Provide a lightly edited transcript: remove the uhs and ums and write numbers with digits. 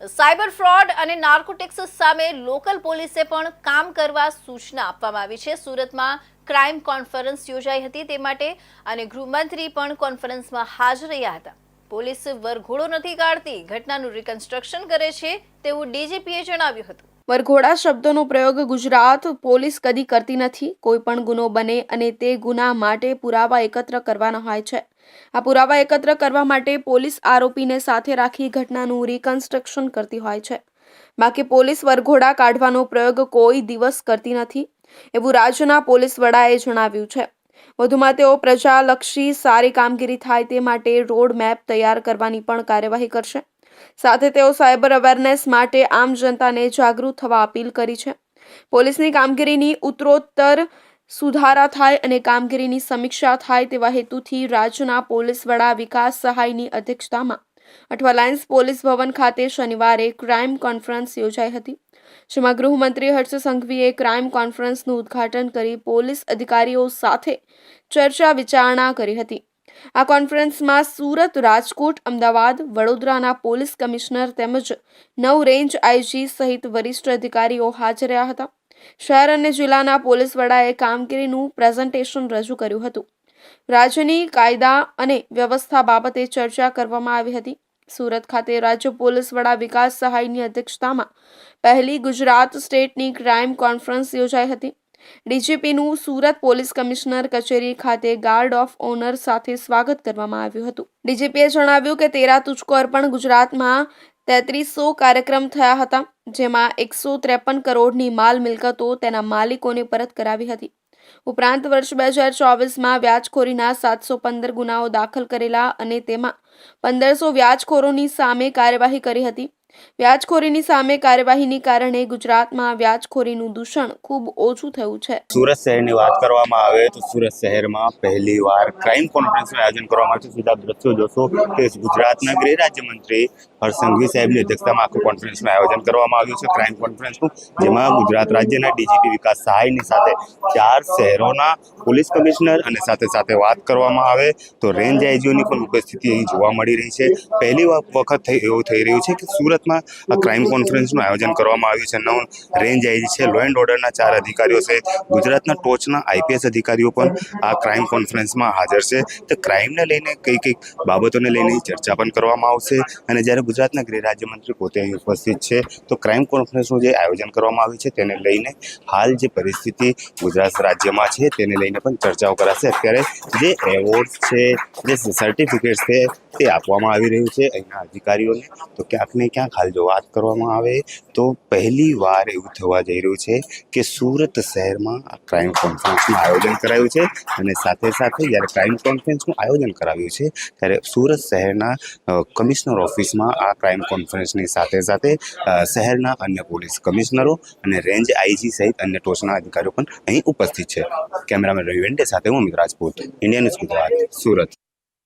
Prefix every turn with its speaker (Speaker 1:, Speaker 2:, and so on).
Speaker 1: Cyber fraud અને narcotics સામે local પોલીસે પણ કામ કરવા સૂચના આપવામાં આવી છે। સુરતમાં ક્રાઇમ કોન્ફરન્સ યોજાઈ હતી તે માટે અને ગૃહમંત્રી પણ કોન્ફરન્સમાં હાજર રહ્યા હતા। પોલીસ વરઘોડો નથી કાઢતી, ઘટનાનું રિકન્સ્ટ્રક્શન કરે છે તેવું ડીજીપીએ જણાવ્યું હતું।
Speaker 2: વરઘોડા શબ્દનો પ્રયોગ ગુજરાત પોલીસ કદી કરતી નથી। કોઈ પણ ગુનો બને અને તે ગુના માટે પુરાવા એકત્ર કરવાના હોય છે। આ પુરાવા એકત્ર કરવા માટે પોલીસ આરોપીને સાથે રાખી ઘટનાનું રિકન્સ્ટ્રક્શન કરતી હોય છે। બાકી પોલીસ વરઘોડા કાઢવાનો પ્રયોગ કોઈ દિવસ કરતી નથી એવું રાજ્યના પોલીસ વડાએ જણાવ્યું છે। વધુમાં તેઓ પ્રજાલક્ષી સારી કામગીરી થાય તે માટે રોડ મેપ તૈયાર કરવાની પણ કાર્યવાહી કરશે। સાથે તેઓ સાયબર અવેરનેસ માટે આમ જનતાને જાગૃત થવા અપીલ કરી છે। પોલીસની કામગીરીની ઉત્તરોત્તર સુધારા થાય અને કામગીરીની સમીક્ષા થાય તેવા હેતુથી રાજ્યના પોલીસ વડા વિકાસ સહાયની અધ્યક્ષતામાં અઠવા લાયન્સ પોલીસ ભવન ખાતે શનિવારે ક્રાઇમ કોન્ફરન્સ યોજાઈ હતી, જેમાં ગૃહમંત્રી હર્ષ સંઘવીએ ક્રાઇમ કોન્ફરન્સનું ઉદ્ઘાટન કરી પોલીસ અધિકારીઓ સાથે ચર્ચા વિચારણા કરી હતી। આ કોન્ફરન્સમાં સુરત, રાજકોટ, અમદાવાદ, વડોદરાના પોલીસ કમિશનર તેમજ 9 રેન્જ આઈજી સહિત વરિષ્ઠ અધિકારીઓ હાજર રહ્યા હતા। શહેર અને જિલ્લાના પોલીસ વડાએ કામગીરીનું પ્રેઝન્ટેશન રજૂ કર્યું હતું। રાજ્યની કાયદા અને વ્યવસ્થા બાબતે ચર્ચા કરવામાં આવી હતી। સુરત ખાતે રાજ્ય પોલીસ વડા વિકાસ સહાયની અધ્યક્ષતામાં પહેલી ગુજરાત સ્ટેટની ક્રાઇમ કોન્ફરન્સ યોજાઈ હતી। ડીજીપીનું સુરત પોલીસ કમિશનર કચેરી ખાતે ગાર્ડ ઓફ ઓનર સાથે સ્વાગત કરવામાં આવ્યું હતું। ડીજીપીએ જણાવ્યું કે 13 તુજકો અર્પણ ગુજરાતમાં 3300 કાર્યક્રમ થયા હતા, જેમાં 153 કરોડની માલ મિલકતો તેના માલિકોને પરત કરાવી હતી। ઉપરાંત વર્ષ 2024માં વ્યાજખોરીના 715 ગુનાઓ દાખલ કરેલા અને તેમાં 1500 વ્યાજખોરોની સામે કાર્યવાહી કરી હતી। વ્યાજખોરીની સામે કાર્યવાહીની કારણે ગુજરાતમાં વ્યાજખોરીનું દૂષણ ખૂબ ઓછું થયું છે।
Speaker 3: સુરત શહેરની વાત કરવામાં આવે તો સુરત શહેરમાં પહેલીવાર ક્રાઇમ કોન્ફરન્સનું આયોજન કરવામાં આવ્યું છે। સીધા દ્રશ્યો જોશો કે ગુજરાતના ગૃહ રાજ્યમંત્રી હર્ષ સંઘવી સાહેબની અધ્યક્ષતામાં આખું કોન્ફરન્સનું આયોજન કરવામાં આવ્યું છે ક્રાઇમ કોન્ફરન્સનું, જેમાં ગુજરાત રાજ્યના ડીજીપી વિકાસ સહાયની સાથે 4 શહેરોના પોલીસ કમિશનર અને સાથે વાત કરવામાં આવે તો રેન્જ આઈજીઓની પણ ઉપસ્થિતિ અહીં જોવા મળી રહી છે। પહેલી વખત એવું થઈ રહ્યું છે કે સુરતમાં આ ક્રાઇમ કોન્ફરન્સનું આયોજન કરવામાં આવ્યું છે। 9 રેન્જ આઈજી છે, લો એન્ડ ઓર્ડરના 4 અધિકારીઓ છે, ગુજરાતના ટોચના આઈપીએસ અધિકારીઓ પણ આ ક્રાઇમ કોન્ફરન્સમાં હાજર છે। તો ક્રાઇમને લઈને કઈ બાબતોને લઈને ચર્ચા પણ કરવામાં આવશે અને જ્યારે ગુજરાતના ગૃહ રાજ્યમંત્રી પોતે અહીં ઉપસ્થિત છે તો ક્રાઇમ કોન્ફરન્સનું જે આયોજન કરવામાં આવ્યું છે તેને લઈને હાલ જે પરિસ્થિતિ ગુજરાત રાજ્યમાં છે તેને લઈને પણ ચર્ચાઓ કરાશે। અત્યારે જે એવોર્ડ છે, જે સર્ટિફિકેટ છે તે આપવામાં આવી રહ્યું છે અહીંના અધિકારીઓને। તો ક્યાંક ને ક્યાંક હાલ જો વાત કરવામાં આવે તો પહેલી વાર એવું થવા જઈ રહ્યું છે કે સુરત શહેરમાં આ ક્રાઇમ કોન્ફરન્સનું આયોજન કરાયું છે અને સાથે જ્યારે ક્રાઇમ કોન્ફરન્સનું આયોજન કરાવ્યું છે ત્યારે સુરત શહેરના કમિશનર ઓફિસમાં આ ક્રાઇમ કોન્ફરન્સની સાથે શહેરના અન્ય પોલીસ કમિશનરો અને રેન્જ આઈજી સહિત અન્ય ટોચના અધિકારીઓ પણ અહીં ઉપસ્થિત છે। કેમેરામેન રવિ વેંડે સાથે હું અમિત રાજપૂત, ઇન્ડિયા ન્યૂઝ ગુજરાત, સુરત।